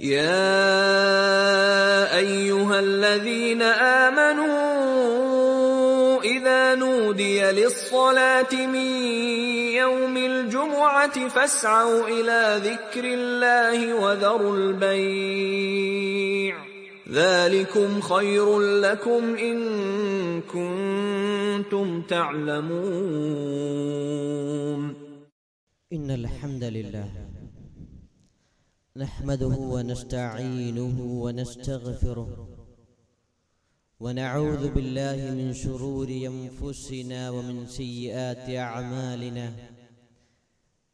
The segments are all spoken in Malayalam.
يا أيها الذين آمنوا إذا نودي للصلاة من يوم الجمعة فاسعوا إلى ذكر الله وذروا البيع ذلكم خير لكم إن كنتم تعلمون. إن الحمد لله نحمده ونستعينه ونستغفره ونعوذ بالله من شرور أنفسنا ومن سيئات أعمالنا.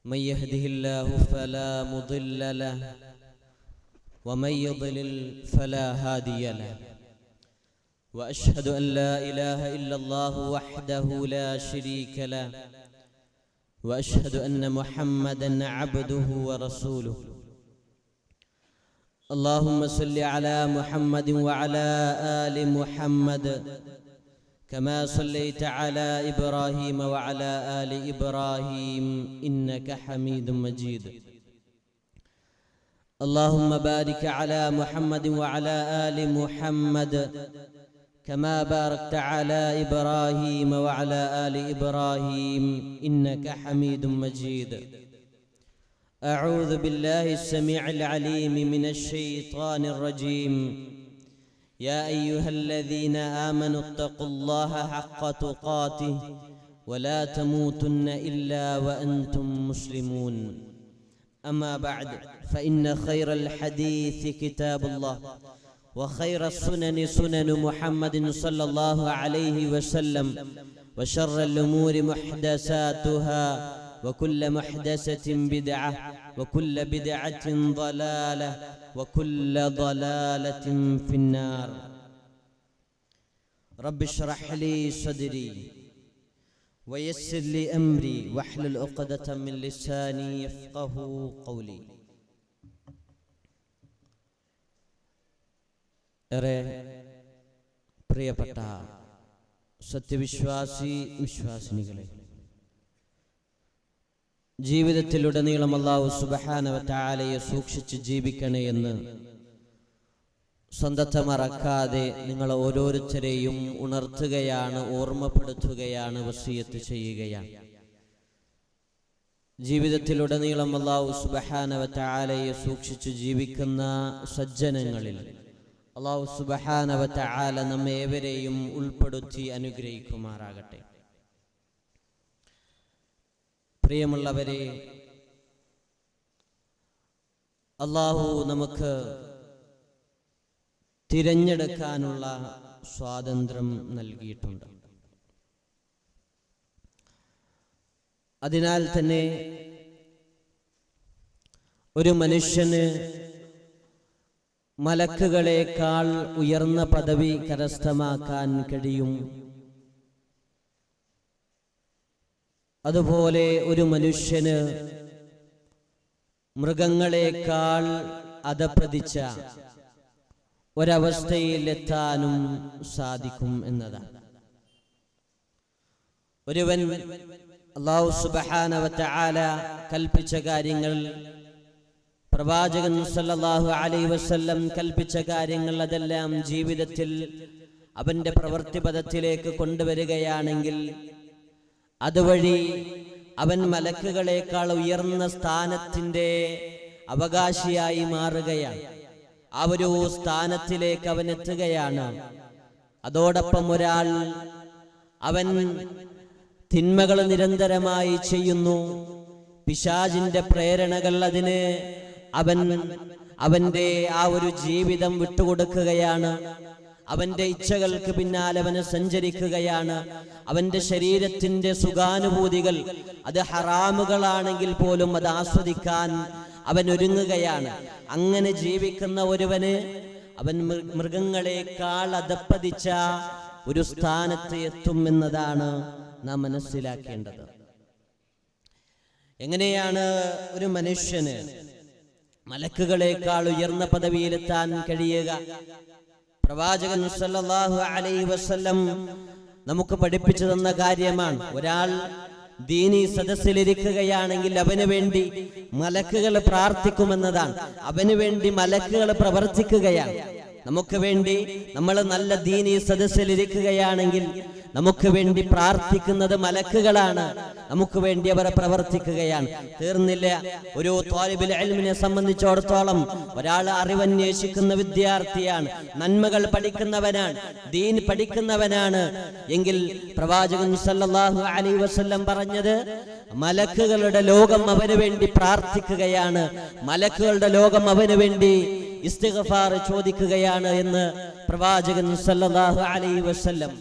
من يهده الله فلا مضل له ومن يضلل فلا هادي له. وأشهد أن لا إله إلا الله وحده لا شريك له وأشهد أن محمدًا عبده ورسوله. اللهم صل على محمد وعلى آل محمد كما صليت على إبراهيم وعلى آل إبراهيم إنك حميد مجيد. اللهم بارك على محمد وعلى آل محمد كما باركت على إبراهيم وعلى آل إبراهيم إنك حميد مجيد. أعوذ بالله السميع العليم من الشيطان الرجيم. يا أيها الذين آمنوا اتقوا الله حق تقاته ولا تموتن إلا وأنتم مسلمون. أما بعد فإن خير الحديث كتاب الله وخير السنن سنن محمد صلى الله عليه وسلم وشر الأمور محدثاتها وكل محدثة بدعة وكل بدعة ضلالة وكل ضلالة في النار. رب اشرح لي صدري ويسر لي أمري واحلل عقدة من لساني يفقه قولي. ഏറെ പ്രിയപ്പെട്ട വിശ്വാസിനികളെ, ജീവിതത്തിലുടനീളം അല്ലാഹു സുബ്ഹാനഹു വ തആലയെ സൂക്ഷിച്ച് ജീവിക്കണേ എന്ന് സ്വന്തത്തെ മറക്കാതെ നിങ്ങൾ ഓരോരുത്തരെയും ഉണർത്തുകയാണ്, ഓർമ്മപ്പെടുത്തുകയാണ്, വസിയത്ത് ചെയ്യുകയാണ്. ജീവിതത്തിലുടനീളം അല്ലാഹു സുബ്ഹാനഹു വ തആലയെ സൂക്ഷിച്ച് ജീവിക്കുന്ന സജ്ജനങ്ങളിൽ അല്ലാഹു സുബ്ഹാനഹു വ തആല നമ്മെ ഏവരെയും ഉൾപ്പെടുത്തി അനുഗ്രഹിക്കുമാറാകട്ടെ. പ്രിയമുള്ളവരെ, അല്ലാഹു നമുക്ക് തിരഞ്ഞെടുക്കാനുള്ള സ്വാതന്ത്ര്യം നൽകിയിട്ടുണ്ട്. അതിനാൽ തന്നെ ഒരു മനുഷ്യന് മലക്കുകളേക്കാൾ ഉയർന്ന പദവി കരസ്ഥമാക്കാൻ കഴിയും. അതുപോലെ ഒരു മനുഷ്യന് മൃഗങ്ങളെക്കാൾ അധപ്പതിച്ച ഒരവസ്ഥയിലെത്താനും സാധിക്കും എന്നതാണ്. ഒരുവൻ അല്ലാഹു സുബ്ഹാനഹു വ തആല കൽപ്പിച്ച കാര്യങ്ങൾ, പ്രവാചകൻ സല്ലല്ലാഹു അലൈഹി വസല്ലം കൽപ്പിച്ച കാര്യങ്ങൾ അതെല്ലാം ജീവിതത്തിൽ അവന്റെ പ്രവൃത്തിപഥത്തിലേക്ക് കൊണ്ടുവരികയാണെങ്കിൽ അതുവഴി അവൻ മലക്കുകളേക്കാൾ ഉയർന്ന സ്ഥാനത്തിന്റെ അവകാശിയായി മാറുകയാണ്. ആ ഒരു സ്ഥാനത്തിലേക്ക് അവൻ എത്തുകയാണ്. അതോടൊപ്പം ഒരാൾ അവൻ തിന്മകൾ നിരന്തരമായി ചെയ്യുന്നു, പിശാചിന്റെ പ്രേരണകൾ അതിന് അവന്റെ ആ ഒരു ജീവിതം വിട്ടുകൊടുക്കുകയാണ്. അവന്റെ ഇച്ഛകൾക്ക് പിന്നാലെ അവന് സഞ്ചരിക്കുകയാണ്. അവന്റെ ശരീരത്തിന്റെ സുഖാനുഭൂതികൾ അത് ഹറാമുകളാണെങ്കിൽ പോലും അത് ആസ്വദിക്കാൻ അവൻ ഒരുങ്ങുകയാണ്. അങ്ങനെ ജീവിക്കുന്ന ഒരുവന് അവൻ മൃഗങ്ങളെക്കാൾ അധപ്പതിച്ച ഒരു സ്ഥാനത്ത് എത്തും എന്നതാണ് നാം മനസ്സിലാക്കേണ്ടത്. എങ്ങനെയാണ് ഒരു മനുഷ്യന് മലക്കുകളെക്കാൾ ഉയർന്ന പദവിയിലെത്താൻ കഴിയുക? പ്രവാചകൻ സല്ലല്ലാഹു അലൈഹി വസല്ലം നമുക്ക് പഠിപ്പിച്ചു തന്ന കാര്യമാണ്. ഒരാൾ ദീനി സദസ്സിലിരിക്കുകയാണെങ്കിൽ അവന് വേണ്ടി മലക്കുകൾ പ്രാർത്ഥിക്കുമെന്നതാണ്. അവന് വേണ്ടി മലക്കുകൾ പ്രവർത്തിക്കുകയാണ്. നമുക്ക് വേണ്ടി നമ്മൾ നല്ല ദീനി സദസ്സിലിരിക്കുകയാണെങ്കിൽ നമുക്ക് വേണ്ടി പ്രാർത്ഥിക്കുന്നത് മലക്കുകളാണ്. നമുക്ക് വേണ്ടി അവർ പ്രവർത്തിക്കുകയാണ്. തീർന്നില്ല. ഒരു ത്വാലിബുൽ ഇൽമിനെ സംബന്ധിച്ചിടത്തോളം ഒരാൾ അറിവന്വേഷിക്കുന്ന വിദ്യാർത്ഥിയാണ്, നന്മകൾ പഠിക്കുന്നവനാണ്, ദീൻ പഠിക്കുന്നവനാണ് എങ്കിൽ പ്രവാചകൻ സല്ലല്ലാഹു അലൈഹി വസല്ലം പറഞ്ഞത് മലക്കുകളുടെ ലോകം അവന് വേണ്ടി പ്രാർത്ഥിക്കുകയാണ്, മലക്കുകളുടെ ലോകം അവന് വേണ്ടി ഇസ്തിഗ്ഫാർ ചോദിക്കുകയാണ് എന്ന് പ്രവാചകൻ സല്ലല്ലാഹു അലൈഹി വസല്ലം.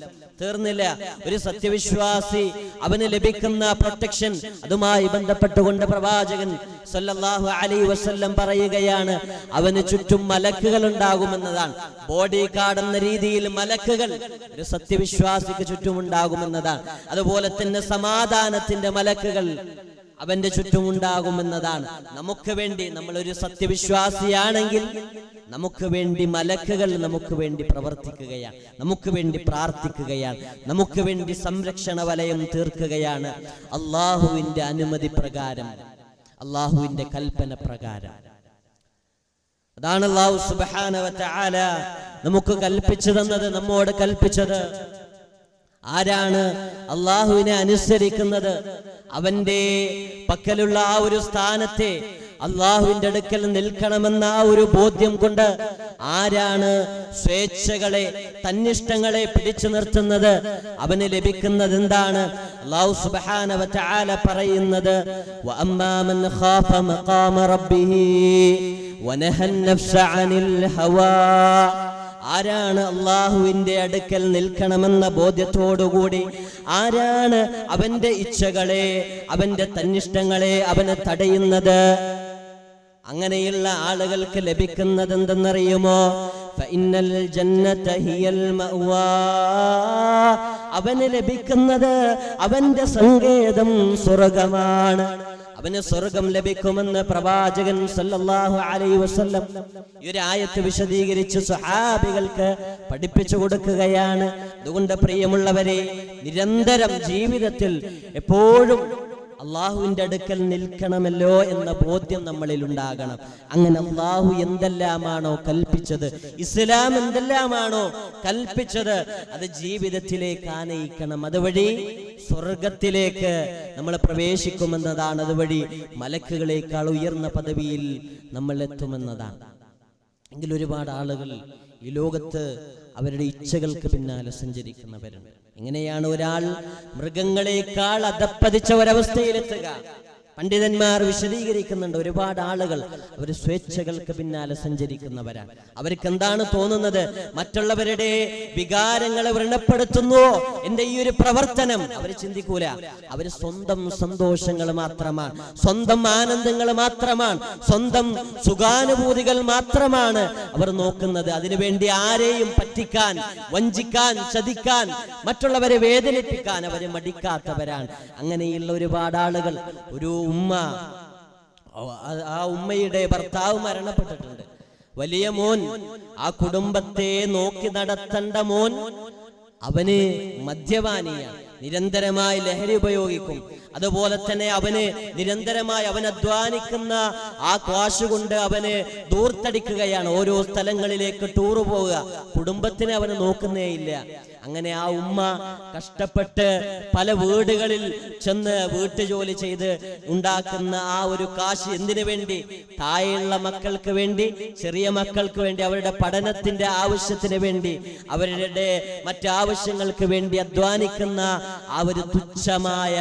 തീർന്നില്ല. ഒരു സത്യവിശ്വാസി അവന് ലഭിക്കുന്ന പ്രൊട്ടക്ഷൻ, അതുമായി ബന്ധപ്പെട്ടുകൊണ്ട് പ്രവാചകൻ സല്ലല്ലാഹു അലൈഹി വസല്ലം പറയുകയാണ് അവന് ചുറ്റും മലക്കുകൾ ഉണ്ടാകുമെന്നതാണ്. ബോഡി ഗാർഡ് എന്ന രീതിയിൽ മലക്കുകൾ ഒരു സത്യവിശ്വാസിക്ക് ചുറ്റും ഉണ്ടാകുമെന്നതാണ്. അതുപോലെ തന്നെ സമാധാനത്തിന്റെ മലക്കുകൾ അവന്റെ ചുറ്റും ഉണ്ടാകുമെന്നതാണ്. നമുക്ക് വേണ്ടി, നമ്മളൊരു സത്യവിശ്വാസിയാണെങ്കിൽ നമുക്ക് വേണ്ടി മലക്കുകൾ നമുക്ക് വേണ്ടി പ്രവർത്തിക്കുകയാണ്, നമുക്ക് വേണ്ടി പ്രാർത്ഥിക്കുകയാണ്, നമുക്ക് വേണ്ടി സംരക്ഷണ വലയം തീർക്കുകയാണ്. അള്ളാഹുവിന്റെ അനുമതി പ്രകാരം, അള്ളാഹുവിന്റെ കൽപ്പന പ്രകാരം. അതാണ് അല്ലാഹു സുബ്ഹാനഹു വ തആല നമുക്ക് കൽപ്പിച്ചു തന്നത്, നമ്മോട് കൽപ്പിച്ചത്. ആരാണ് അള്ളാഹുവിനെ അനുസരിക്കുന്നത്, അവന്റെ പക്കലുള്ള ആ ഒരു സ്ഥാനത്തെ അള്ളാഹുവിന്റെ അടുക്കൽ നിൽക്കണമെന്ന ആ ഒരു ബോധ്യം കൊണ്ട് ആരാണ് സ്വേച്ഛകളെ, തന്നിഷ്ടങ്ങളെ പിടിച്ചു നിർത്തുന്നത്, അവന് ലഭിക്കുന്നത് എന്താണ്? അല്ലാഹു സുബ്ഹാനഹു വ തആല പറയുന്നത് വഅമ്മാ മൻ ഖാഫ മഖാമ റബ്ബിഹി വനഹൻ നഫ്സ അനിൽ ഹവാ. ആരാണ് അള്ളാഹുവിന്റെ അടുക്കൽ നിൽക്കണമെന്ന ബോധ്യത്തോടുകൂടി, ആരാണ് അവന്റെ ഇച്ഛകളെ, അവന്റെ തന്നിഷ്ടങ്ങളെ അവന് തടയുന്നത്, അങ്ങനെയുള്ള ആളുകൾക്ക് ലഭിക്കുന്നത് എന്തെന്നറിയുമോ? ഫഇന്നൽ ജന്നത ഹിയൽ മഅവാ. അവന് ലഭിക്കുന്നത്, അവന്റെ സങ്കേതം സ്വർഗ്ഗമാണ്. അവന് സ്വർഗം ലഭിക്കുമെന്ന് പ്രവാചകൻ സല്ലല്ലാഹു അലൈഹി വസല്ലം ഈ ഒരു ആയത്ത് വിശദീകരിച്ച് സ്വഹാബികൾക്ക് പഠിപ്പിച്ചു കൊടുക്കുകയാണ്. അതുകൊണ്ട് പ്രിയമുള്ളവരെ, നിരന്തരം ജീവിതത്തിൽ എപ്പോഴും അള്ളാഹുവിന്റെ അടുക്കൽ നിൽക്കണമല്ലോ എന്ന ബോധ്യം നമ്മളിൽ ഉണ്ടാകണം. അങ്ങനെ അള്ളാഹു എന്തെല്ലാമാണോ കൽപ്പിച്ചത്, ഇസ്ലാം എന്തെല്ലാമാണോ കൽപ്പിച്ചത്, അത് ജീവിതത്തിലേക്ക് ആനയിക്കണം. അതുവഴി സ്വർഗത്തിലേക്ക് നമ്മൾ പ്രവേശിക്കുമെന്നതാണ്. അതുവഴി മലക്കുകളേക്കാൾ ഉയർന്ന പദവിയിൽ നമ്മൾ എത്തുമെന്നതാണ്. എങ്കിൽ ഒരുപാട് ആളുകൾ ഈ ലോകത്ത് അവരുടെ ഇച്ഛകൾക്ക് പിന്നാലെ സഞ്ചരിക്കുന്നവരുണ്ട്. എങ്ങനെയാണ് ഒരാൾ മൃഗങ്ങളെക്കാൾ അധപ്പതിച്ച ഒരവസ്ഥയിലെത്തുക? പണ്ഡിതന്മാർ വിശദീകരിക്കുന്നുണ്ട്. ഒരുപാട് ആളുകൾ അവർ സ്വേച്ഛകൾക്ക് പിന്നാലെ സഞ്ചരിക്കുന്നവരാണ്. അവർക്ക് എന്താണ് തോന്നുന്നത്? മറ്റുള്ളവരുടെ വികാരങ്ങളെ വ്രണപ്പെടുത്തുന്നുവോ എന്റെ ഈ ഒരു പ്രവർത്തനം? അവർ ചിന്തിക്കൂല. അവർ സ്വന്തം സന്തോഷങ്ങൾ മാത്രമാണ്, സ്വന്തം ആനന്ദങ്ങൾ മാത്രമാണ്, സ്വന്തം സുഖാനുഭൂതികൾ മാത്രമാണ് അവർ നോക്കുന്നത്. അതിനുവേണ്ടി ആരെയും പറ്റിക്കാൻ, വഞ്ചിക്കാൻ, ചതിക്കാൻ, മറ്റുള്ളവരെ വേദനിപ്പിക്കാൻ അവർ മടിക്കാത്തവരാണ്. അങ്ങനെയുള്ള ഒരുപാട് ആളുകൾ. ഒരു ഉമ്മ, ആ ഉമ്മയുടെ ഭർത്താവ് മരണപ്പെട്ടിട്ടുണ്ട്. വലിയ മോൻ, ആ കുടുംബത്തെ നോക്കി നടത്തേണ്ട മോൻ, അവന് മദ്യപാനിയാണ്, നിരന്തരമായി ലഹരി ഉപയോഗിക്കും. അതുപോലെ തന്നെ അവന് നിരന്തരമായി അവൻ അധ്വാനിക്കുന്ന ആ കാശ് കൊണ്ട് അവന് ദൂർത്തടിക്കുകയാണ്. ഓരോ സ്ഥലങ്ങളിലേക്ക് ടൂറ് പോവുക, കുടുംബത്തിനെ അവന് നോക്കുന്നേ ഇല്ല. അങ്ങനെ ആ ഉമ്മ കഷ്ടപ്പെട്ട് പല വീടുകളിൽ ചെന്ന് വീട്ടുജോലി ചെയ്ത് ഉണ്ടാക്കുന്ന ആ ഒരു കാശ് എന്തിനു വേണ്ടി? താഴെയുള്ള മക്കൾക്ക് വേണ്ടി, ചെറിയ മക്കൾക്ക് വേണ്ടി, അവരുടെ പഠനത്തിന്റെ ആവശ്യത്തിന് വേണ്ടി, അവരുടെ മറ്റാവശ്യങ്ങൾക്ക് വേണ്ടി അധ്വാനിക്കുന്ന ആ ഒരു തുച്ഛമായ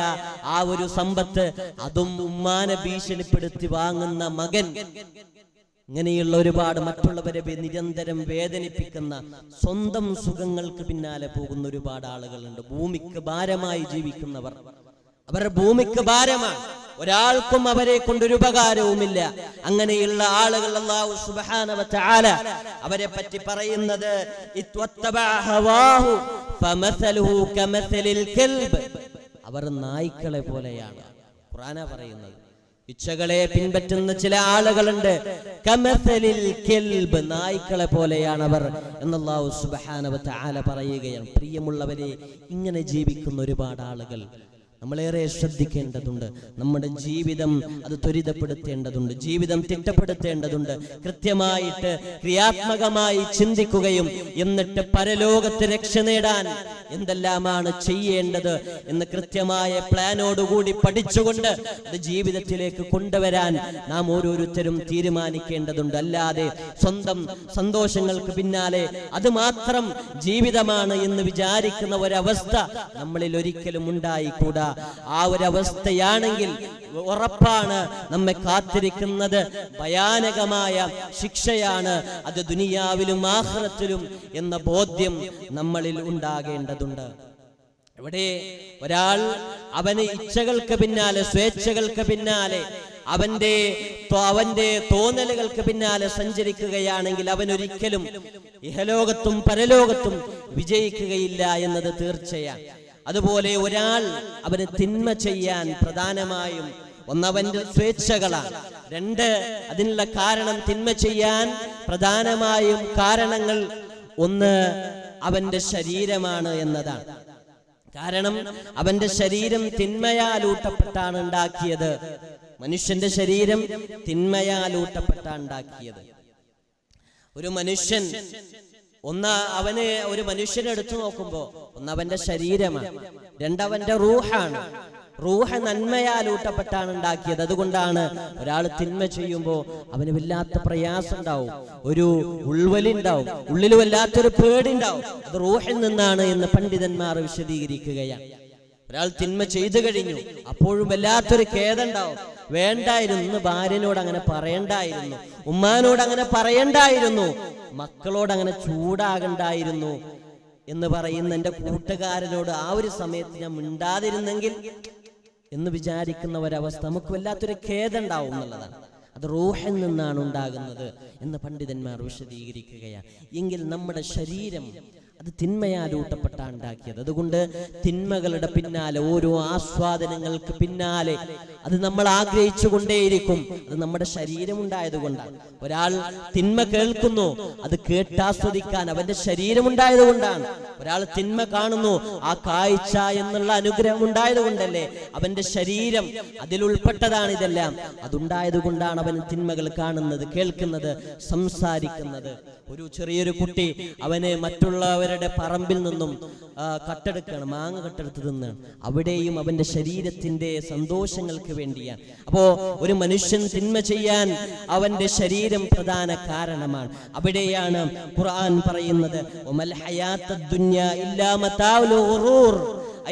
ആ ഒരു സമ്പത്ത്, അതും ഉമ്മാനെ ഭീഷണിപ്പെടുത്തി വാങ്ങുന്ന മകൻ. ഇങ്ങനെയുള്ള ഒരുപാട് മറ്റുള്ളവരെ നിരന്തരം വേദനിപ്പിക്കുന്ന, സ്വന്തം സുഖങ്ങൾക്ക് പിന്നാലെ പോകുന്ന ഒരുപാട് ആളുകളുണ്ട്. ഭൂമിക്ക് ഭാരമായി ജീവിക്കുന്നവർ, അവർ ഭൂമിക്ക് ഭാരമാണ്. ഒരാൾക്കും അവരെ കൊണ്ടൊരു ഉപകാരവുമില്ല. അങ്ങനെയുള്ള ആളുകൾ അല്ലാഹു സുബ്ഹാനഹു വ തആല അവരെ പറ്റി പറയുന്നത് അവർ നായ്ക്കളെ പോലെയാണ്. ഖുർആനാ പറയുന്നത്. ഇച്ഛകളെ പിൻപറ്റുന്ന ചില ആളുകളുണ്ട്. കമസലിൽ കൽബ്, നായ്ക്കളെ പോലെയാണ് അവർ എന്ന് അല്ലാഹു സുബ്ഹാനഹു വ തആല പറയുകയാണ്. പ്രിയമുള്ളവരെ, ഇങ്ങനെ ജീവിക്കുന്ന ഒരുപാട് ആളുകൾ നമ്മളേറെ ശ്രദ്ധിക്കേണ്ടതുണ്ട്. നമ്മുടെ ജീവിതം അത് ത്വരിതപ്പെടുത്തേണ്ടതുണ്ട്, ജീവിതം തിട്ടപ്പെടുത്തേണ്ടതുണ്ട്. കൃത്യമായിട്ട് ക്രിയാത്മകമായി ചിന്തിക്കുകയും എന്നിട്ട് പരലോകത്ത് രക്ഷ നേടാൻ എന്തെല്ലാമാണ് ചെയ്യേണ്ടത് എന്ന് കൃത്യമായ പ്ലാനോടുകൂടി പഠിച്ചുകൊണ്ട് അത് ജീവിതത്തിലേക്ക് കൊണ്ടുവരാൻ നാം ഓരോരുത്തരും തീരുമാനിക്കേണ്ടതുണ്ട്. അല്ലാതെ സ്വന്തം സന്തോഷങ്ങൾക്ക് പിന്നാലെ അത് മാത്രം ജീവിതമാണ് എന്ന് വിചാരിക്കുന്ന ഒരവസ്ഥ നമ്മളിൽ ഒരിക്കലും ഉണ്ടായിക്കൂടാ. ആ ഒരവസ്ഥയാണെങ്കിൽ ഉറപ്പാണ് നമ്മെ കാത്തിരിക്കുന്നത് ഭയാനകമായ ശിക്ഷയാണ്. അത് ദുനിയാവിലും ആഖിറത്തിലും എന്ന ബോധ്യം നമ്മളിൽ ഉണ്ടാകേണ്ടതുണ്ട്. ഇവിടെ ഒരാൾ അവന് ഇച്ഛകൾക്ക് പിന്നാലെ, സ്വേച്ഛകൾക്ക് പിന്നാലെ, അവന്റെ തോന്നലുകൾക്ക് പിന്നാലെ സഞ്ചരിക്കുകയാണെങ്കിൽ അവനൊരിക്കലും ഇഹലോകത്തും പരലോകത്തും വിജയിക്കുകയില്ല എന്നത് തീർച്ചയാണ്. അതുപോലെ ഒരാൾ അവന് തിന്മ ചെയ്യാൻ പ്രധാനമായും ഒന്നവന്റെ സ്വേച്ഛകളാണ്, രണ്ട് അതിനുള്ള കാരണം തിന്മ ചെയ്യാൻ പ്രധാനമായും കാരണങ്ങൾ ഒന്ന് അവന്റെ ശരീരമാണ് എന്നതാണ്. കാരണം അവന്റെ ശരീരം തിന്മയാലൂട്ടപ്പെട്ടാണ് ഉണ്ടാക്കിയത്. മനുഷ്യന്റെ ശരീരം തിന്മയാലൂട്ടപ്പെട്ടാണ് ഉണ്ടാക്കിയത്. ഒരു മനുഷ്യൻ ഒരു മനുഷ്യനെ എടുത്തു നോക്കുമ്പോ ഒന്നവന്റെ ശരീരമാണ്, രണ്ടവന്റെ റൂഹാണ്. റൂഹ് നന്മയാലൂട്ടപ്പെട്ടാണ് ഉണ്ടാക്കിയത്. അതുകൊണ്ടാണ് ഒരാൾ തിന്മ ചെയ്യുമ്പോൾ അവന് വല്ലാത്ത പ്രയാസം ഉണ്ടാവും, ഒരു ഉൾവലിണ്ടാവും, ഉള്ളിൽ വല്ലാത്തൊരു പേടിണ്ടാവും. അത് റൂഹിൽ നിന്നാണ് എന്ന് പണ്ഡിതന്മാർ വിശദീകരിക്കുകയാണ്. ഒരാൾ തിന്മ ചെയ്തു കഴിഞ്ഞു, അപ്പോഴും വല്ലാത്തൊരു ഖേദമുണ്ടാവും. വേണ്ടായിരുന്നു, ഭാര്യനോട് അങ്ങനെ പറയണ്ടായിരുന്നു, ഉമ്മാനോട് അങ്ങനെ പറയണ്ടായിരുന്നു, മക്കളോട് അങ്ങനെ ചൂടാകണ്ടായിരുന്നു എന്ന് പറയുന്ന എൻ്റെ കൂട്ടുകാരനോട് ആ ഒരു സമയത്ത് ഞാൻ മിണ്ടാതിരുന്നെങ്കിൽ എന്ന് വിചാരിക്കുന്ന ഒരവസ്ഥ നമുക്ക് വല്ലാത്തൊരു ഖേദമുണ്ടാവും എന്നുള്ളതാണ്. അത് റൂഹിൽ നിന്നാണ് ഉണ്ടാകുന്നത് എന്ന് പണ്ഡിതന്മാർ വിശദീകരിക്കുകയാണ്. എങ്കിൽ നമ്മുടെ ശരീരം അത് തിന്മയാലൂട്ടപ്പെട്ടാണ് ഉണ്ടാക്കിയത്. അതുകൊണ്ട് തിന്മകളുടെ പിന്നാലെ, ഓരോ ആസ്വാദനങ്ങൾക്ക് പിന്നാലെ അത് നമ്മൾ ആഗ്രഹിച്ചു കൊണ്ടേയിരിക്കും. അത് നമ്മുടെ ശരീരം ഉണ്ടായത് കൊണ്ടാണ്. ഒരാൾ തിന്മ കേൾക്കുന്നു, അത് കേട്ടാസ്വദിക്കാൻ അവന്റെ ശരീരം ഉണ്ടായത് കൊണ്ടാണ്. ഒരാൾ തിന്മ കാണുന്നു, ആ കാഴ്ച എന്നുള്ള അനുഗ്രഹം ഉണ്ടായത് കൊണ്ടല്ലേ, അവന്റെ ശരീരം അതിലുൾപ്പെട്ടതാണ് ഇതെല്ലാം. അതുണ്ടായത് കൊണ്ടാണ് അവൻ തിന്മകൾ കാണുന്നത്, കേൾക്കുന്നത്, സംസാരിക്കുന്നത്. ഒരു ചെറിയൊരു കുട്ടി അവന് മറ്റുള്ളവരുടെ പറമ്പിൽ നിന്നും കട്ടെടുക്കണം, മാങ്ങ കട്ടെടുത്ത് തിന്നാണ്. അവിടെയും അവന്റെ ശരീരത്തിന്റെ സന്തോഷങ്ങൾക്ക് വേണ്ടിയാണ്. അപ്പോ ഒരു മനുഷ്യൻ തിന്മ ചെയ്യാൻ അവന്റെ ശരീരം പ്രധാന കാരണമാണ്. അവിടെയാണ് ഖുർആൻ പറയുന്നത്, വമൽ ഹയാത്തുദ് ദുനിയ ഇല്ലാ മതാഉൽ ഗുറൂർ.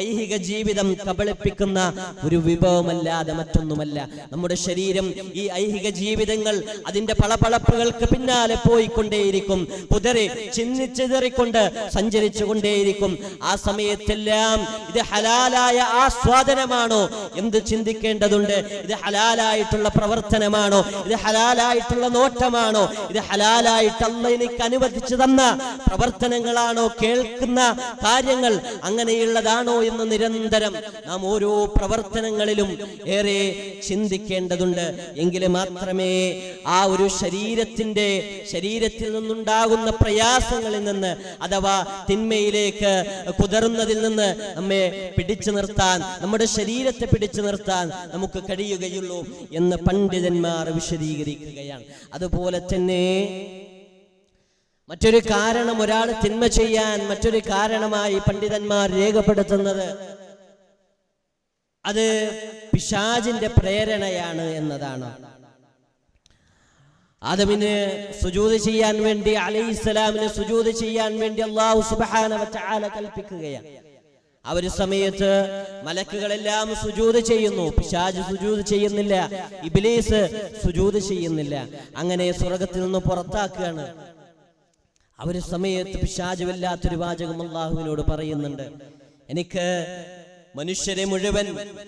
ഐഹിക ജീവിതം കബളിപ്പിക്കുന്ന ഒരു വിഭവമല്ലാതെ മറ്റൊന്നുമല്ല. നമ്മുടെ ശരീരം ഈ ഐഹിക ജീവിതങ്ങൾ അതിന്റെ പളപളപ്പുകൾക്ക് പിന്നാലെ പോയിക്കൊണ്ടേയിരിക്കും, കുതിറി ചിന്നിച്ചിതറിക്കൊണ്ട് സഞ്ചരിച്ചു കൊണ്ടേയിരിക്കും. ആ സമയത്തെല്ലാം ഇത് ഹലാലായ ആസ്വാദനമാണോ എന്ത് ചിന്തിക്കേണ്ടതുണ്ട്. ഇത് ഹലാലായിട്ടുള്ള പ്രവർത്തനമാണോ, ഇത് ഹലാലായിട്ടുള്ള നോട്ടമാണോ, ഇത് ഹലാലായിട്ട് അല്ലാഹ് എനിക്ക് അനുവദിച്ചു തന്ന പ്രവർത്തനങ്ങളാണോ, കേൾക്കുന്ന കാര്യങ്ങൾ അങ്ങനെയുള്ളതാണോ എന്ന് നിരന്തരം നാം ഓരോ പ്രവർത്തനങ്ങളിലും ഏറെ ചിന്തിക്കേണ്ടതുണ്ട്. എങ്കിൽ മാത്രമേ ആ ഒരു ശരീരത്തിൽ നിന്നുണ്ടാകുന്ന പ്രയാസങ്ങളിൽ നിന്ന്, അഥവാ തിന്മയിലേക്ക് കുതറുന്നതിൽ നിന്ന് നമ്മെ പിടിച്ചു നിർത്താൻ, നമ്മുടെ ശരീരത്തെ പിടിച്ചു നിർത്താൻ നമുക്ക് കഴിയുകയുള്ളൂ എന്ന് പണ്ഡിതന്മാർ വിശദീകരിക്കുകയാണ്. അതുപോലെ തന്നെ മറ്റൊരു കാരണം, ഒരാൾ തിന്മ ചെയ്യാൻ മറ്റൊരു കാരണമായി പണ്ഡിതന്മാർ രേഖപ്പെടുത്തുന്നത് അത് പിശാചിന്റെ പ്രേരണയാണ് എന്നതാണ്. ആദമിന് സുജൂദ് ചെയ്യാൻ വേണ്ടി, അലൈഹിസ്സലാമിന് സുജൂദ് ചെയ്യാൻ വേണ്ടി അല്ലാഹു സുബ്ഹാനഹു വ തആല കൽപ്പിക്കുകയാണ്. ആ ഒരു സമയത്ത് മലക്കുകളെല്ലാം സുജൂദ് ചെയ്യുന്നു, പിശാച് സുജൂദ് ചെയ്യുന്നില്ല, ഇബ്ലീസ് സുജൂദ് ചെയ്യുന്നില്ല. അങ്ങനെ സ്വർഗ്ഗത്തിൽ നിന്ന് പുറത്താക്കുകയാണ്. ആ ഒരു സമയത്ത് പിശാച് വല്ലാത്തൊരു വാചകം അല്ലാഹുവിനോട് പറയുന്നുണ്ട്, എനിക്ക് മനുഷ്യരെ മുഴുവൻ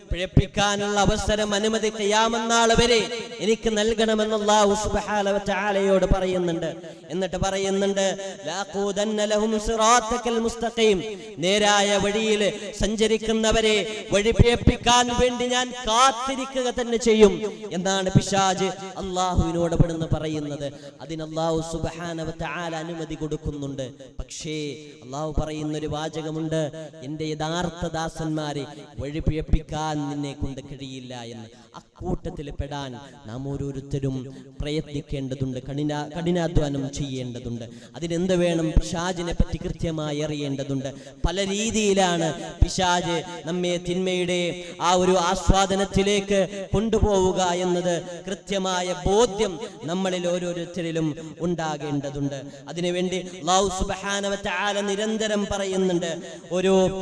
പിഴപ്പിക്കാനുള്ള അവസരം, അനുമതി ഖിയാമത്ത് നാൾ വരെ എനിക്ക് നൽകണമെന്ന് അല്ലാഹു സുബ്ഹാനഹു വ തആലയോട് പറയുന്നുണ്ട്. എന്നിട്ട് പറയുന്നുണ്ട്, ലാഖൂദന്ന ലഹും സിറാത്തക്കൽ മുസ്തഖീം, നേരായ വഴിയിൽ സഞ്ചരിക്കുന്നവരെ വഴി പിഴപ്പിക്കാൻ വേണ്ടി ഞാൻ കാത്തിരിക്കുക തന്നെ ചെയ്യും എന്നാണ് പിശാച് അല്ലാഹുവിനോട് പെടുന്ന് പറയുന്നത്. അതിന് അല്ലാഹു സുബ്ഹാനഹു വ തആല അനുമതി കൊടുക്കുന്നുണ്ട്. പക്ഷേ അല്ലാഹു പറയുന്ന ഒരു വാചകമുണ്ട്, എൻ്റെ യഥാർത്ഥ ദാസന്മാർ, ദൂതന്മാരെ വഴിപിഴപ്പിക്കാൻ നിന്നെ കൊണ്ട് കഴിയില്ല എന്ന്. അക്കൂട്ടത്തിൽ പെടാൻ നാം ഓരോരുത്തരും പ്രയത്നിക്കേണ്ടതുണ്ട്, കഠിനാധ്വാനം ചെയ്യേണ്ടതുണ്ട്. അതിനെന്ത് വേണം? പിശാചിനെ പറ്റി കൃത്യമായി അറിയേണ്ടതുണ്ട്. പല രീതിയിലാണ് പിശാച് നമ്മെ തിന്മയുടെ ആ ഒരു ആസ്വാദനത്തിലേക്ക് കൊണ്ടുപോവുക എന്നത് കൃത്യമായ ബോധ്യം നമ്മളിൽ ഓരോരുത്തരിലും ഉണ്ടാകേണ്ടതുണ്ട്. അതിനുവേണ്ടി അല്ലാഹു സുബ്ഹാനഹു വ തആല നിരന്തരം പറയുന്നുണ്ട്.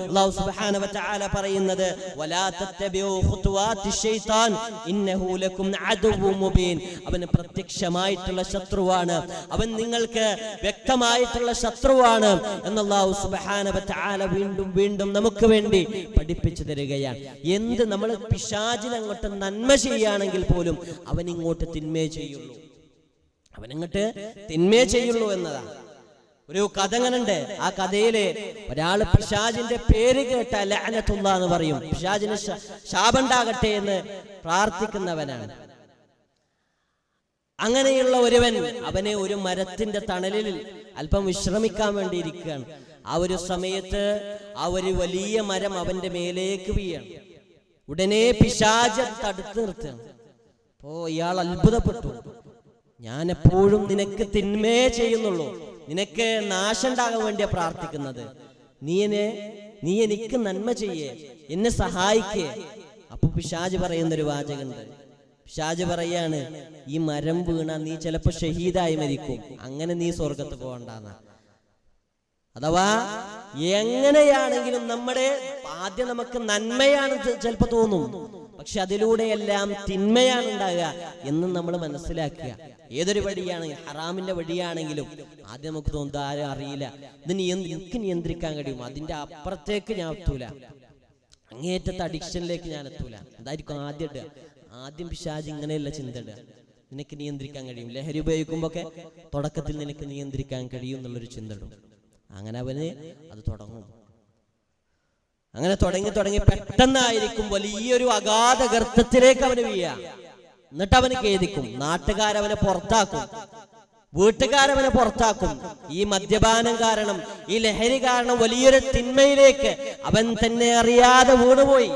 അല്ലാഹു സുബ്ഹാനഹു വ തആല പറയുന്നത് വലാ തത്തബിഉ ഖുതുവാതി ശൈത്താൻ ഇന്നഹു ലക്കും അദുവ്വുൻ മുബീൻ. അവൻ പ്രത്യക്ഷമായിട്ടുള്ള ശത്രുവാണ്, അവൻ നിങ്ങൾക്ക് വ്യക്തമായിട്ടുള്ള ശത്രുവാണ് എന്ന് അല്ലാഹു സുബ്ഹാനഹു വ തആല വീണ്ടും വീണ്ടും നമുക്ക് വേണ്ടി പഠിപ്പിച്ചു തരികയാണ്. എന്ത് നമ്മൾ പിശാചിന് അങ്ങോട്ട് നന്മ ചെയ്യുകയാണെങ്കിൽ പോലും അവൻ ഇങ്ങോട്ട് തിന്മേ ചെയ്യുള്ളൂ, അവനങ്ങോട്ട് തിന്മേ ചെയ്യുള്ളൂ എന്നതാണ്. ഒരു കഥ അങ്ങനുണ്ട്. ആ കഥയില് ഒരാള് പിശാചിന്റെ പേര് കേട്ട ലഅനത്തുല്ലാഹ് എന്ന് പറയും, പിശാചിന് ശാപമുണ്ടാകട്ടെ എന്ന് പ്രാർത്ഥിക്കുന്നവനാണ്. അങ്ങനെയുള്ള ഒരുവൻ അവനെ ഒരു മരത്തിന്റെ തണലിൽ അല്പം വിശ്രമിക്കാൻ വേണ്ടി ഇരിക്കുകയാണ്. ആ ഒരു സമയത്ത് ആ ഒരു വലിയ മരം അവന്റെ മേലേക്ക് വീഴാണ്. ഉടനെ പിശാച് തടുത്ത് നിർത്തുകയാണ്. അപ്പോ ഇയാൾ അത്ഭുതപ്പെട്ടു. ഞാൻ എപ്പോഴും നിനക്ക് തിന്മേ ചെയ്യുന്നുള്ളൂ, നിനക്ക് നാശം ഉണ്ടാകാൻ വേണ്ടിയാ പ്രാർത്ഥിക്കുന്നത്, നീ എനിക്ക് നന്മ ചെയ്യേ, എന്നെ സഹായിക്കേ. അപ്പൊ പിശാച് പറയുന്നൊരു വാചകമുണ്ട്. പിശാച് പറയാണ്, ഈ മരം വീണ നീ ചിലപ്പോ ഷഹീദായി മരിക്കും, അങ്ങനെ നീ സ്വർഗത്ത് പോകണ്ടെന്ന. അഥവാ എങ്ങനെയാണെങ്കിലും നമ്മുടെ ആദ്യം നമുക്ക് നന്മയാണ് ചിലപ്പോ തോന്നും, പക്ഷെ അതിലൂടെയെല്ലാം തിന്മയാണ് ഉണ്ടാകുക എന്ന് നമ്മൾ മനസ്സിലാക്കുക. ഏതൊരു വഴിയാണെങ്കിലും, ഹറാമിന്റെ വഴിയാണെങ്കിലും ആദ്യം നമുക്ക് തോന്നുന്നത് ആരും അറിയില്ല, എനിക്ക് നിയന്ത്രിക്കാൻ കഴിയും, അതിന്റെ അപ്പുറത്തേക്ക് ഞാൻ എത്തൂല, അങ്ങേറ്റത്തെ അഡിക്ഷനിലേക്ക് ഞാൻ എത്തൂല. അതായിരിക്കും ആദ്യം പിശാച് ഇങ്ങനെയുള്ള ചിന്ത ഇടുക, നിനക്ക് നിയന്ത്രിക്കാൻ കഴിയും. ലഹരി ഉപയോഗിക്കുമ്പോഴൊക്കെ തുടക്കത്തിൽ നിനക്ക് നിയന്ത്രിക്കാൻ കഴിയും എന്നുള്ളൊരു ചിന്ത ഇടും. അങ്ങനെ അവന് അത് തുടങ്ങും. അങ്ങനെ തുടങ്ങി പെട്ടെന്നായിരിക്കും വലിയൊരു അഗാധ ഗർത്തത്തിലേക്ക് അവന് വീഴാം. എന്നിട്ട് അവന് ഖേദിക്കും, നാട്ടുകാരവനെ പുറത്താക്കും, വീട്ടുകാരവനെ പുറത്താക്കും. ഈ മദ്യപാനം കാരണം, ഈ ലഹരി കാരണം വലിയൊരു തിന്മയിലേക്ക് അവൻ തന്നെ അറിയാതെ വീണുപോയി.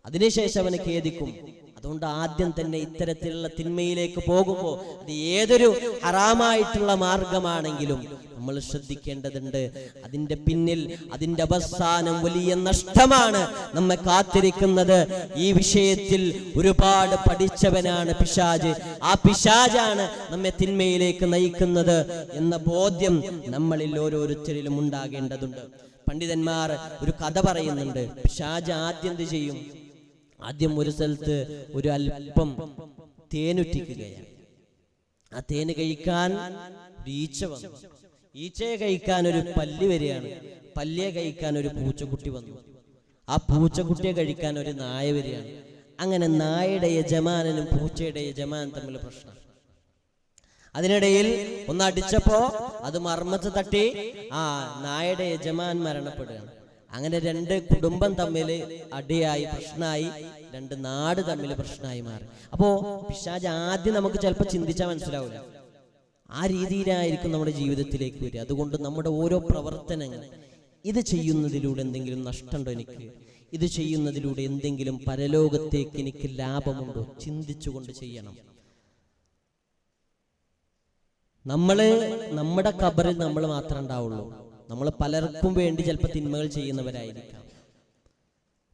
അതിനുശേഷം അവന് ഖേദിക്കും. അതുകൊണ്ട് ആദ്യം തന്നെ ഇത്തരത്തിലുള്ള തിന്മയിലേക്ക് പോകുമ്പോൾ അത് ഏതൊരു ഹറാമായിട്ടുള്ള മാർഗമാണെങ്കിലും നമ്മൾ ശ്രദ്ധിക്കേണ്ടതുണ്ട്. അതിന്റെ പിന്നിൽ, അതിന്റെ അവസാനം വലിയ നഷ്ടമാണ് നമ്മെ കാത്തിരിക്കുന്നത്. ഈ വിഷയത്തിൽ ഒരുപാട് പഠിച്ചവനാണ് പിശാച്. ആ പിശാചാണ് നമ്മെ തിന്മയിലേക്ക് നയിക്കുന്നത് എന്ന ബോധ്യം നമ്മളിൽ ഓരോരുത്തരിലും ഉണ്ടാകേണ്ടതുണ്ട്. പണ്ഡിതന്മാർ ഒരു കഥ പറയുന്നുണ്ട്. പിശാച് ആദ്യം എന്ത് ചെയ്യും? ആദ്യം ഒരു സ്ഥലത്ത് ഒരു അല്പം തേനുറ്റിക്കുകയാണ്. ആ തേന് കഴിക്കാൻ ഒരു ഈച്ച വന്നു. ഈച്ചയെ കഴിക്കാൻ ഒരു പല്ലി വരികയാണ്. പല്ലിയെ കഴിക്കാൻ ഒരു പൂച്ചക്കുട്ടി വന്നു. ആ പൂച്ചക്കുട്ടിയെ കഴിക്കാൻ ഒരു നായ വരികയാണ്. അങ്ങനെ നായയുടെ യജമാനനും പൂച്ചയുടെ യജമാനും തമ്മിൽ പ്രശ്നം. അതിനിടയിൽ ഒന്ന് അടിച്ചപ്പോ അത് മർമ്മത്ത് തട്ടി ആ നായയുടെ യജമാൻ മരണപ്പെടുകയാണ്. അങ്ങനെ രണ്ട് കുടുംബം തമ്മിൽ അടിയായി, പ്രശ്നമായി, രണ്ട് നാട് തമ്മിൽ പ്രശ്നമായി മാറി. അപ്പോ പിശാച് ആദ്യം നമുക്ക് ചിലപ്പോൾ ചിന്തിച്ചാൽ മനസ്സിലാവില്ല, ആ രീതിയിലായിരിക്കും നമ്മുടെ ജീവിതത്തിലേക്ക് വരിക. അതുകൊണ്ട് നമ്മുടെ ഓരോ പ്രവർത്തനങ്ങൾ, ഇത് ചെയ്യുന്നതിലൂടെ എന്തെങ്കിലും നഷ്ടമുണ്ടോ എനിക്ക്, ഇത് ചെയ്യുന്നതിലൂടെ എന്തെങ്കിലും പരലോകത്തേക്ക് എനിക്ക് ലാഭമുണ്ടോ, ചിന്തിച്ചുകൊണ്ട് ചെയ്യണം. നമ്മുടെ ഖബറിൽ നമ്മൾ മാത്രമേ ഉണ്ടാവുള്ളൂ. നമ്മൾ പലർക്കും വേണ്ടി ചിലപ്പോൾ തിന്മകൾ ചെയ്യുന്നവരായിരിക്കാം.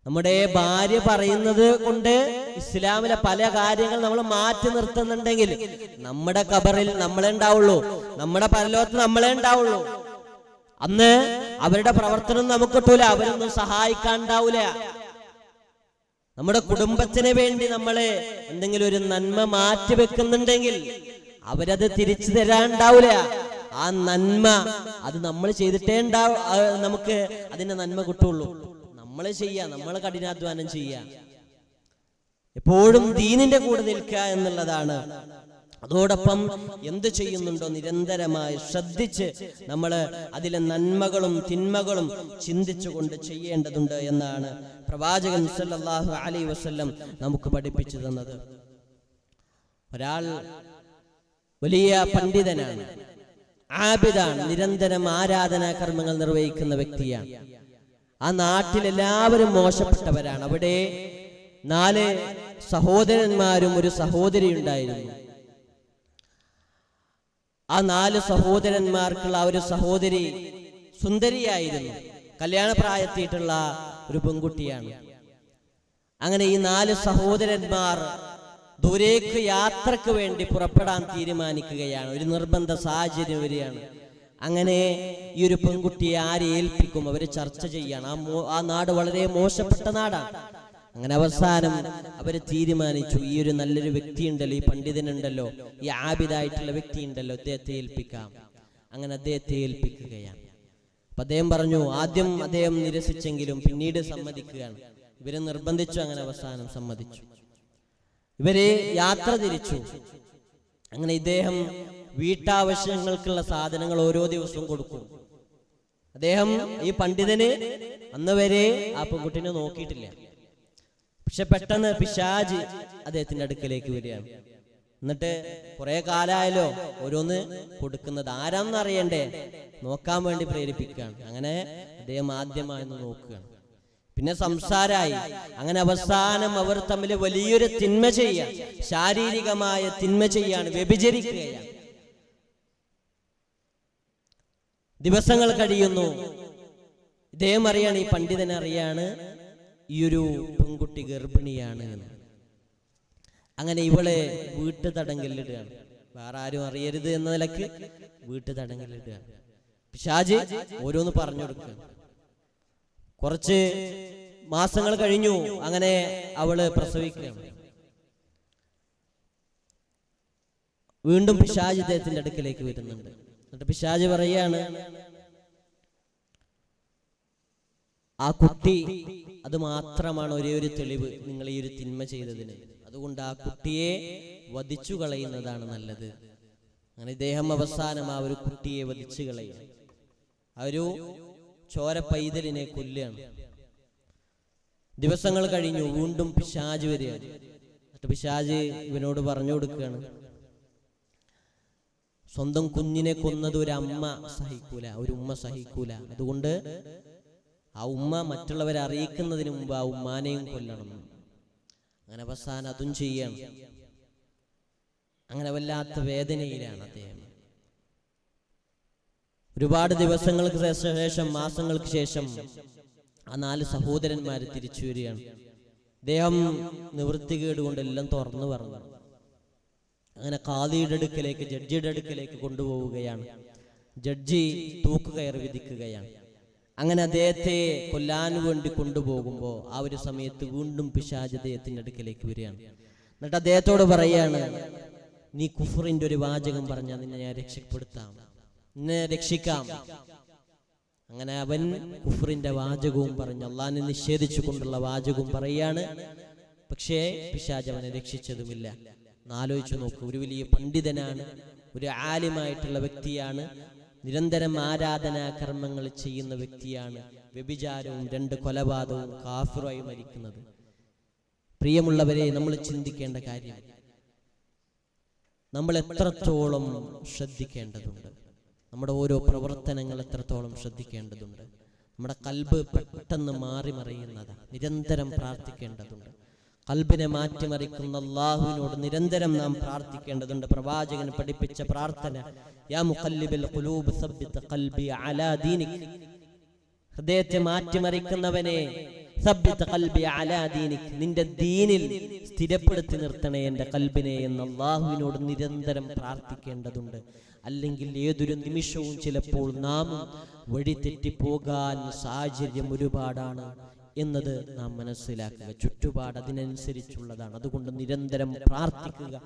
നമ്മുടെ ഭാര്യ പറയുന്നത് കൊണ്ട് ഇസ്ലാമിലെ പല കാര്യങ്ങൾ നമ്മൾ മാറ്റി നിർത്തുന്നുണ്ടെങ്കിൽ നമ്മുടെ ഖബറിൽ നമ്മളെ ഉണ്ടാവുള്ളൂ, നമ്മുടെ പരലോകത്ത് നമ്മളെ ഉണ്ടാവുള്ളൂ. അന്ന് അവരുടെ പ്രവർത്തനം നമുക്ക് കിട്ടൂല, അവരൊന്നും സഹായിക്കാണ്ടാവൂല. നമ്മുടെ കുടുംബത്തിന് വേണ്ടി നമ്മള് എന്തെങ്കിലും ഒരു നന്മ മാറ്റി വെക്കുന്നുണ്ടെങ്കിൽ അവരത് തിരിച്ചു തരാണ്ടാവൂല. ആ നന്മ അത് നമ്മൾ ചെയ്തിട്ടേ നമുക്ക് അതിന്റെ നന്മ കിട്ടുള്ളൂ. നമ്മൾ ചെയ്യാ, നമ്മൾ കഠിനാധ്വാനം ചെയ്യാ, എപ്പോഴും ദീനിന്റെ കൂടെ നിൽക്കുക എന്നുള്ളതാണ്. അതോടൊപ്പം എന്ത് ചെയ്യുന്നുണ്ടോ നിരന്തരമായി ശ്രദ്ധിച്ച് നമ്മൾ അതിലെ നന്മകളും തിന്മകളും ചിന്തിച്ചുകൊണ്ട് ചെയ്യേണ്ടതുണ്ട് എന്നാണ് പ്രവാചകൻ സല്ലല്ലാഹു അലൈഹി വസല്ലം നമുക്ക് പഠിപ്പിച്ചു തന്നത്. ഒരാൾ വലിയ പണ്ഡിതനാണ്, ആബിദാണ്, നിരന്തരം ആരാധനാ കർമ്മങ്ങൾ നിർവഹിക്കുന്ന വ്യക്തിയാണ്. ആ നാട്ടിലെല്ലാവരും മോശപ്പെട്ടവരാണ്. അവിടെ 4 സഹോദരന്മാരും ഒരു സഹോദരി ഉണ്ടായിരുന്നു. ആ 4 സഹോദരന്മാർക്കുള്ള ഒരു സഹോദരി സുന്ദരിയായിരുന്നു, കല്യാണപ്രായത്തിയിട്ടുള്ള ഒരു പെൺകുട്ടിയാണ്. അങ്ങനെ ഈ 4 സഹോദരന്മാർ ദൂരേക്ക് യാത്രക്ക് വേണ്ടി പുറപ്പെടാൻ തീരുമാനിക്കുകയാണ്. ഒരു നിർബന്ധ സാഹചര്യം വരികയാണ്. അങ്ങനെ ഈ ഒരു പെൺകുട്ടിയെ ആരെ ഏൽപ്പിക്കും? അവര് ചർച്ച ചെയ്യാണ്. ആ നാട് വളരെ മോശപ്പെട്ട നാടാണ്. അങ്ങനെ അവസാനം അവര് തീരുമാനിച്ചു, ഈ ഒരു നല്ലൊരു വ്യക്തി ഉണ്ടല്ലോ, ഈ പണ്ഡിതനുണ്ടല്ലോ, ഈ ആബിദായിട്ടുള്ള വ്യക്തി ഉണ്ടല്ലോ, അദ്ദേഹത്തെ ഏൽപ്പിക്കാം. അങ്ങനെ അദ്ദേഹത്തെ ഏൽപ്പിക്കുകയാണ്. അപ്പൊ അദ്ദേഹം പറഞ്ഞു, ആദ്യം അദ്ദേഹം നിരസിച്ചെങ്കിലും പിന്നീട് സമ്മതിക്കുകയാണ്. ഇവരെ നിർബന്ധിച്ചു. അങ്ങനെ അവസാനം സമ്മതിച്ചു. ഇവരെ യാത്ര തിരിച്ചു. അങ്ങനെ ഇദ്ദേഹം വീട്ടാവശ്യങ്ങൾക്കുള്ള സാധനങ്ങൾ ഓരോ ദിവസവും കൊടുക്കും. അദ്ദേഹം ഈ പണ്ഡിതന് അന്ന് വരെ ആ പെൺകുട്ടിനെ നോക്കിയിട്ടില്ല. പക്ഷെ പെട്ടെന്ന് പിശാച് അദ്ദേഹത്തിന്റെ അടുക്കലേക്ക് വരികയാണ്. എന്നിട്ട് കുറെ കാലമായല്ലോ ഓരോന്ന് കൊടുക്കുന്നത്, ആരാന്ന് അറിയണ്ടേ, നോക്കാൻ വേണ്ടി പ്രേരിപ്പിക്കുകയാണ്. അങ്ങനെ അദ്ദേഹം ആദ്യമായെന്ന് നോക്കുകയാണ്. പിന്നെ സംസാരമായി. അങ്ങനെ അവസാനം അവർ തമ്മിൽ വലിയൊരു തിന്മ ചെയ്യാൻ, ശാരീരികമായ തിന്മ ചെയ്യാണ്, വ്യഭിചരിക്കുകയാണ്. ദിവസങ്ങൾ കഴിയുന്നു. ഇദ്ദേഹം അറിയാണ്, ഈ പണ്ഡിതൻ അറിയാണ് ഈ ഒരു പെൺകുട്ടി ഗർഭിണിയാണ് എന്ന്. അങ്ങനെ ഇവളെ വീട്ടു തടങ്കലിടുകയാണ്. വേറെ ആരും അറിയരുത് എന്ന നിലക്ക് വീട്ടു തടങ്കലിടുകയാണ്. പിശാച് ഓരോന്ന് പറഞ്ഞു കൊടുക്കുകയാണ്. കുറച്ച് മാസങ്ങൾ കഴിഞ്ഞു. അങ്ങനെ അവള് പ്രസവിക്കുകയാണ്. വീണ്ടും പിശാച് ഇദ്ദേഹത്തിന്റെ അടുക്കലേക്ക് വരുന്നുണ്ട്. എന്നിട്ട് പിശാച് പറയാണ്, ആ കുട്ടി അത് മാത്രമാണ് ഒരേ ഒരു തെളിവ് നിങ്ങൾ ഈ ഒരു തിന്മ ചെയ്തതിന്. അതുകൊണ്ട് ആ കുട്ടിയെ വധിച്ചു കളയുന്നതാണ് നല്ലത്. അങ്ങനെ ഇദ്ദേഹം അവസാനം ആ ഒരു കുട്ടിയെ വധിച്ചു കളയുക, ആ ഒരു ചോര പൈതലിനെ കൊല്ലുകയാണ്. ദിവസങ്ങൾ കഴിഞ്ഞു. വീണ്ടും പിശാച് വരികയാണ്. എന്നിട്ട് പിശാച് ഇവനോട് പറഞ്ഞു കൊടുക്കുകയാണ്, സ്വന്തം കുഞ്ഞിനെ കൊന്നത് ഒരു അമ്മ സഹിക്കൂല, ഒരു ഉമ്മ സഹിക്കൂല. അതുകൊണ്ട് ആ ഉമ്മ മറ്റുള്ളവരെ അറിയിക്കുന്നതിന് മുമ്പ് ആ ഉമ്മാനെയും കൊല്ലണം. അങ്ങനെ അവസാനം അതും ചെയ്യണം. അങ്ങനെ വല്ലാത്ത വേദനയിലാണ് അദ്ദേഹം. ഒരുപാട് ദിവസങ്ങൾക്ക് ശേഷം, മാസങ്ങൾക്ക് ശേഷം ആ 4 സഹോദരന്മാര് തിരിച്ചു വരികയാണ്. അദ്ദേഹം നിവൃത്തികേട് കൊണ്ടെല്ലാം തുറന്നു പറഞ്ഞു. അങ്ങനെ ഖാദിയുടെ അടുക്കലേക്ക്, ജഡ്ജിയുടെ അടുക്കലേക്ക് കൊണ്ടുപോവുകയാണ്. ജഡ്ജി തൂക്കുകയർ വിധിക്കുകയാണ്. അങ്ങനെ അദ്ദേഹത്തെ കൊല്ലാൻ വേണ്ടി കൊണ്ടുപോകുമ്പോൾ ആ ഒരു സമയത്ത് വീണ്ടും പിശാച് അദ്ദേഹത്തിന്റെ അടുക്കലേക്ക് വരികയാണ്. എന്നിട്ട് അദ്ദേഹത്തോട് പറയാണ്, നീ കുഫറിന്റെ ഒരു വാചകം പറഞ്ഞാൽ നിന്നെ ഞാൻ രക്ഷപ്പെടുത്താം, നിന്നെ രക്ഷിക്കാം. അങ്ങനെ അവൻ കുഫറിന്റെ വാചകവും പറഞ്ഞു, അള്ളാഹിനെ നിഷേധിച്ചു കൊണ്ടുള്ള വാചകവും പറയാണ്. പക്ഷേ പിശാച് അവനെ രക്ഷിച്ചതുമില്ല. ആലോചിച്ചു നോക്കൂ, ഒരു വലിയ പണ്ഡിതനാണ്, ഒരു ആലിമായിട്ടുള്ള വ്യക്തിയാണ്, നിരന്തരം ആരാധനാ കർമ്മങ്ങൾ ചെയ്യുന്ന വ്യക്തിയാണ്. വ്യഭിചാരവും 2 കൊലപാതകവും കാഫിറായി മരിക്കുന്നത്. പ്രിയമുള്ളവരെ, നമ്മൾ ചിന്തിക്കേണ്ട കാര്യം, നമ്മൾ എത്രത്തോളം ശ്രദ്ധിക്കേണ്ടതുണ്ട്. നമ്മുടെ ഓരോ പ്രവർത്തനങ്ങൾ എത്രത്തോളം ശ്രദ്ധിക്കേണ്ടതുണ്ട്. നമ്മുടെ കൽബ് പെട്ടെന്ന് മാറി മറിയുന്നതാണ്. നിരന്തരം പ്രാർത്ഥിക്കേണ്ടതുണ്ട്. കൽബിനെ മാറ്റിമറിക്കുന്ന അല്ലാഹുവിനോട് നിരന്തരം നാം പ്രാർത്ഥിക്കേണ്ടതുണ്ട്. പ്രവാചകൻ പഠിപ്പിച്ച പ്രാർത്ഥന, യാ മുഖല്ലിബൽ ഖുലൂബ് സബ്ബിത് ഖൽബി അലാ ദീനിക്, ഹൃദയത്തെ മാറ്റിമറിക്കുന്നവനെ, സബ്ബിത് ഖൽബി അലാ ദീനിക്, നിന്റെ ദീനിൽ സ്ഥിരപ്പെടുത്തി നിർത്തണേ എൻ്റെ കൽബിനെ എന്ന് അല്ലാഹുവിനോട് നിരന്തരം പ്രാർത്ഥിക്കേണ്ടതുണ്ട്. അല്ലെങ്കിൽ ഏതൊരു നിമിഷവും ചിലപ്പോൾ നാം വഴിതെറ്റിപ്പോകാൻ സാഹചര്യം ഒരുപാടാണ് എന്നത് നാം മനസ്സിലാക്കുക. ചുറ്റുപാട് അതിനനുസരിച്ചുള്ളതാണ്. അതുകൊണ്ട് നിരന്തരം പ്രാർത്ഥിക്കുക,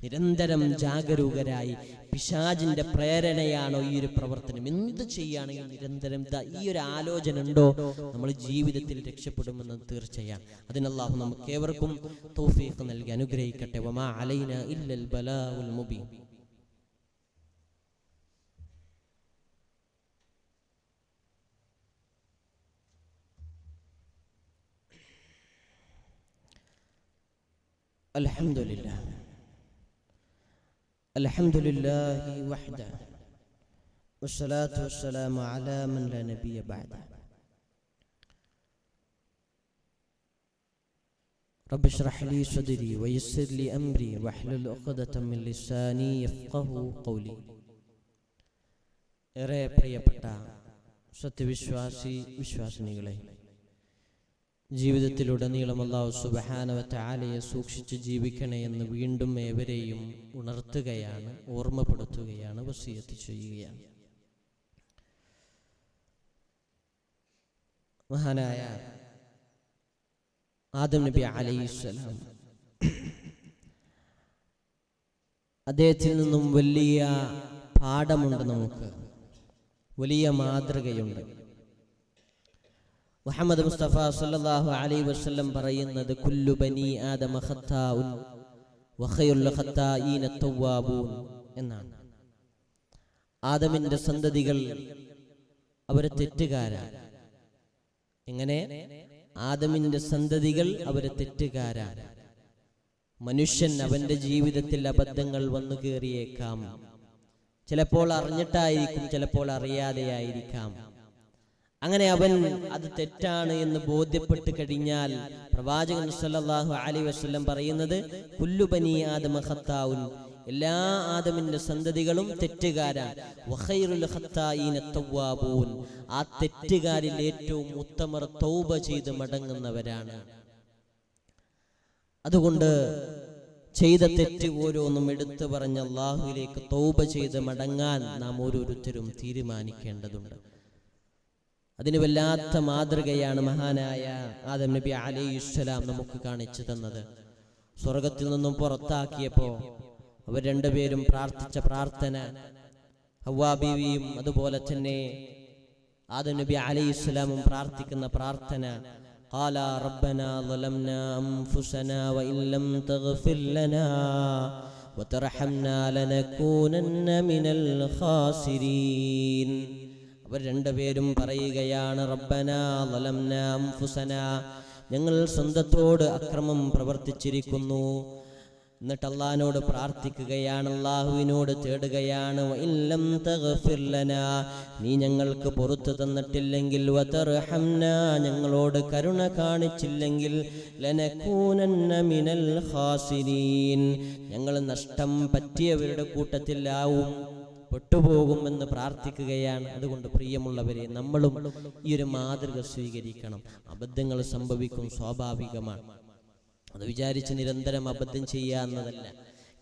നിരന്തരം ജാഗരൂകരായി. പിശാചിന്റെ പ്രേരണയാണോ ഈ ഒരു പ്രവർത്തനം, എന്ത് ചെയ്യുകയാണെങ്കിൽ നിരന്തരം ഈ ഒരു ആലോചന ഉണ്ടോ, നമ്മൾ ജീവിതത്തിൽ രക്ഷപ്പെടുമെന്ന് തീർച്ചയാണ്. അതിന് അല്ലാഹു നമുക്ക് ഏവർക്കും തൗഫീഖ് നൽകി അനുഗ്രഹിക്കട്ടെ. വമാ അലൈനാ ഇല്ലൽ ബലാഉൽ മുബീൻ. അൽഹംദുലില്ലാഹി വഹ്ദ വസ്സലാത്തു വസ്സലാമു അലാ മൻ ലാ നബിയ ബഅദ. റബ്ബി ഇശ്റഹ് ലി സദ്രി വയസ്സിർ ലി അംരി വഹ്ലുൽ ഉഖ്ദതം മിൻ ലിസാനി യഫ്ഖഹു ഖൗലി. ഏറെ പ്രിയപ്പെട്ട വിശ്വാസിനികളെ, ജീവിതത്തിലുടനീളം അല്ലാഹു സുബ്ഹാനഹു വ തആലയെ സൂക്ഷിച്ച് ജീവിക്കണേ എന്ന് വീണ്ടും ഏവരെയും ഉണർത്തുകയാണ്, ഓർമ്മപ്പെടുത്തുകയാണ്, വസിയത്ത് ചെയ്യുകയാണ്. മഹാനായ ആദം നബി അലൈഹിസ്സലാം, അദ്ദേഹത്തിൽ നിന്നും വലിയ പാഠമുണ്ട്, നമുക്ക് വലിയ മാതൃകയുണ്ട്. മുഹമ്മദ് മുസ്തഫ സല്ലല്ലാഹു അലൈഹി വസല്ലം പറയുന്നത് കുല്ലു ബനി ആദമ ഖത്താഉൻ വഖൈറുൽ ഖത്താഈന തവ്വാബൂൻ എന്നാണ്. ആദമിന്റെ സന്തതികൾ അവർ തെറ്റുകാരാണ്. എങ്ങനെ? ആദമിന്റെ സന്തതികൾ അവർ തെറ്റുകാരാണ്. മനുഷ്യൻ അവന്റെ ജീവിതത്തിൽ അബദ്ധങ്ങൾ വന്നു കയറിയേക്കാം. ചിലപ്പോൾ അറിഞ്ഞിട്ടായിരിക്കും, ചിലപ്പോൾ അറിയാതെയായിരിക്കാം. അങ്ങനെ അവൻ അത് തെറ്റാണ് എന്ന് ബോധ്യപ്പെട്ട് കഴിഞ്ഞാൽ പ്രവാചകൻ സല്ലല്ലാഹു അലൈഹി വസല്ലം പറയുന്നത് കുല്ലു ബനി ആദമ ഖത്താഉൻ, എല്ലാ ആദമിന്റെ സന്തതികളും തെറ്റുകാരാണ്. വഖൈറുൽ ഖത്താഈന തവ്വാബൂൻ, ആ തെറ്റുകാരിൽ ഏറ്റവും ഉത്തമർ തൗബ ചെയ്ത് മടങ്ങുന്നവരാണ്. അതുകൊണ്ട് ചെയ്ത തെറ്റ് ഓരോന്നും എടുത്തു പറഞ്ഞ് അല്ലാഹുവിലേക്ക് തൗബ ചെയ്ത് മടങ്ങാൻ നാം ഓരോരുത്തരും തീരുമാനിക്കേണ്ടതുണ്ട്. അതിന് വല്ലാത്ത മാതൃകയാണ് മഹാനായ ആദം നബി അലൈഹിസ്സലാം നമുക്ക് കാണിച്ചു തന്നത്. സ്വർഗത്തിൽ നിന്നും പുറത്താക്കിയപ്പോ അവർ രണ്ടുപേരും പ്രാർത്ഥിച്ച പ്രാർത്ഥന, ഹവ്വാ ബീവിയും അതുപോലെ തന്നെ ആദം നബി അലൈഹിസ്സലാമും പ്രാർത്ഥിക്കുന്ന പ്രാർത്ഥന, ഖാല റബ്ബനാ ളലംനാ അൻഫുസനാ വഇൻ ലം തഗ്ഫിർ ലനാ വതർഹംനാ ലനകൂനന്ന മിനൽ ഖാസിരീൻ. അവർ രണ്ടുപേരും പറയുകയാണ്, റബ്ബനാ ളലംനാ അൻഫുസനാ, ഞങ്ങൾ സ്വന്തത്തോട് അക്രമം പ്രവർത്തിച്ചിരിക്കുന്നു. എന്നിട്ട് അല്ലാഹുവിനോട് പ്രാർത്ഥിക്കുകയാണ്, അല്ലാഹുവിനോട് തേടുകയാണ്, വഇല്ലം തഗ്ഫിർ ലനാ, നീ ഞങ്ങൾക്ക് പുറത്തു തന്നിട്ടില്ലെങ്കിൽ, വതർഹംനാ, ഞങ്ങളോട് കരുണ കാണിച്ചില്ലെങ്കിൽ, ലനകൂനന്ന മിനൽ ഖാസിരീൻ, ഞങ്ങൾ നഷ്ടം പറ്റിയവരുടെ കൂട്ടത്തിലാവും, പെട്ടുപോകുമെന്ന് പ്രാർത്ഥിക്കുകയാണ്. അതുകൊണ്ട് പ്രിയമുള്ളവരെ, നമ്മളും ഈ ഒരു മാതൃക സ്വീകരിക്കണം. അബദ്ധങ്ങൾ സംഭവിക്കും, സ്വാഭാവികമാണ്. അത് വിചാരിച്ച് നിരന്തരം അബദ്ധം ചെയ്യാവുന്നതല്ല.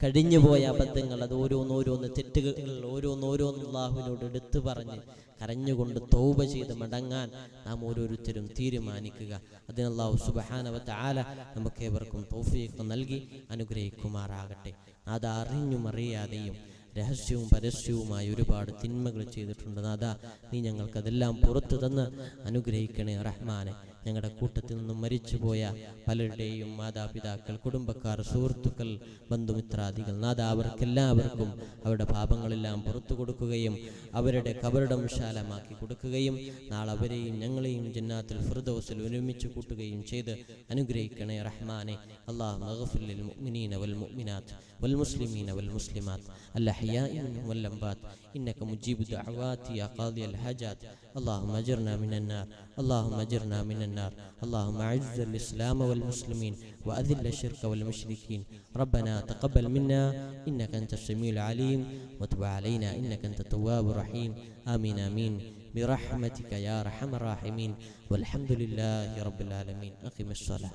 കഴിഞ്ഞുപോയ അബദ്ധങ്ങൾ, അത് ഓരോന്നോരോന്ന് തെറ്റുകൾ ഓരോന്നോരോന്ന് അല്ലാഹുവിനോട് എടുത്തു പറഞ്ഞ് കരഞ്ഞുകൊണ്ട് തൗബ ചെയ്ത് മടങ്ങാൻ നാം ഓരോരുത്തരും തീരുമാനിക്കുക. അതിന് അല്ലാഹു സുബ്ഹാനഹു വ തആല നമുക്കേവർക്കും തൗഫീഖ് നൽകി അനുഗ്രഹിക്കുമാറാകട്ടെ. അത് അറിഞ്ഞും അറിയാതെയും രഹസ്യവും പരസ്യവുമായി ഒരുപാട് തിന്മകൾ ചെയ്തിട്ടുണ്ട്. നാഥാ, നീ ഞങ്ങൾക്കതെല്ലാം പുറത്തു തന്ന് അനുഗ്രഹിക്കണേ റഹ്മാനെ. ഞങ്ങളുടെ കൂട്ടത്തിൽ നിന്നും മരിച്ചുപോയ പലരുടെയും മാതാപിതാക്കൾ, കുടുംബക്കാർ, സുഹൃത്തുക്കൾ, ബന്ധുമിത്രാദികൾ, നാഥാ, അവർക്കെല്ലാവർക്കും അവരുടെ പാപങ്ങളെല്ലാം പുറത്തു കൊടുക്കുകയും അവരുടെ ഖബറിടം വിശാലമാക്കി കൊടുക്കുകയും നാളെ അവരെയും ഞങ്ങളെയും ജന്നാത്തുൽ ഫിർദൗസിൽ ഒരുമിച്ച് കൂട്ടുകയും ചെയ്ത് അനുഗ്രഹിക്കണേ റഹ്മാനെ. അല്ലാഹുമ്മ ഗ്ഫിർ ലിൽ മുഅ്മിനീന വൽ മുഅ്മിനാത്ത് വൽ മുസ്ലിമീന വൽ മുസ്ലിമാത്ത് الأحياء والأموات إنك مجيب الدعوات يا قاضي الحاجات. اللهم أجرنا من النار، اللهم أجرنا من النار. اللهم أعز الإسلام والمسلمين وأذل الشرك والمشركين. ربنا تقبل منا إنك أنت السميع العليم وتب علينا إنك أنت التواب الرحيم. آمين آمين برحمتك يا أرحم الراحمين. والحمد لله رب العالمين. أقم الصلاة.